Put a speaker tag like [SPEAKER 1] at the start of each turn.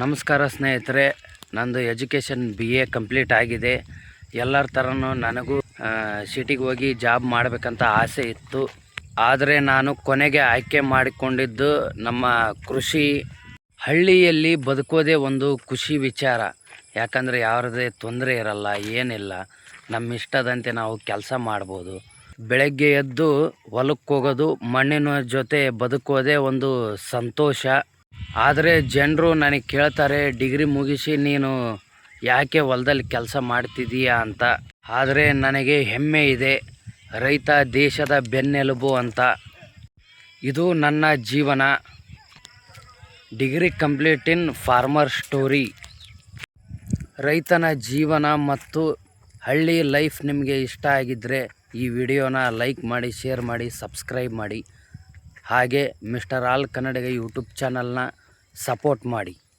[SPEAKER 1] ನಮಸ್ಕಾರ ಸ್ನೇಹಿತರೆ, ನಂದು ಎಜುಕೇಷನ್ BA ಕಂಪ್ಲೀಟ್ ಆಗಿದೆ. ಎಲ್ಲರ ಥರನೂ ನನಗೂ ಸಿಟಿಗೆ ಹೋಗಿ ಜಾಬ್ ಮಾಡಬೇಕಂತ ಆಸೆ ಇತ್ತು. ಆದರೆ ನಾನು ಕೊನೆಗೆ ಆಯ್ಕೆ ಮಾಡಿಕೊಂಡಿದ್ದು ನಮ್ಮ ಕೃಷಿ. ಹಳ್ಳಿಯಲ್ಲಿ ಬದುಕೋದೇ ಒಂದು ಖುಷಿ ವಿಚಾರ. ಯಾಕಂದರೆ ಯಾವುದೇ ತೊಂದರೆ ಇರಲ್ಲ, ಏನಿಲ್ಲ. ನಮ್ಮ ಇಷ್ಟದಂತೆ ನಾವು ಕೆಲಸ ಮಾಡ್ಬೋದು. ಬೆಳಗ್ಗೆ ಎದ್ದು ಹೊಲಕ್ಕೆ ಹೋಗೋದು, ಮಣ್ಣಿನ ಜೊತೆ ಬದುಕೋದೇ ಒಂದು ಸಂತೋಷ. ಆದರೆ ಜನರು ನನಗೆ ಕೇಳ್ತಾರೆ, ಡಿಗ್ರಿ ಮುಗಿಸಿ ನೀನು ಯಾಕೆ ಹೊಲದಲ್ಲಿ ಕೆಲಸ ಮಾಡ್ತಿದ್ದೀಯಾ ಅಂತ. ಆದರೆ ನನಗೆ ಹೆಮ್ಮೆ ಇದೆ, ರೈತ ದೇಶದ ಬೆನ್ನೆಲುಬು ಅಂತ. ಇದು ನನ್ನ ಜೀವನ. ಡಿಗ್ರಿ ಕಂಪ್ಲೀಟ್ ಇನ್ ಫಾರ್ಮರ್ ಸ್ಟೋರಿ. ರೈತನ ಜೀವನ ಮತ್ತು ಹಳ್ಳಿ ಲೈಫ್ ನಿಮಗೆ ಇಷ್ಟ ಆಗಿದ್ದರೆ ಈ ವಿಡಿಯೋನ ಲೈಕ್ ಮಾಡಿ, ಶೇರ್ ಮಾಡಿ, ಸಬ್ಸ್ಕ್ರೈಬ್ ಮಾಡಿ. ಹಾಗೆ ಮಿಸ್ಟರ್ ಆಲ್ ಕನ್ನಡಿಗ ಯೂಟ್ಯೂಬ್ ಚಾನಲ್ನ ಸಪೋರ್ಟ್ ಮಾಡಿ.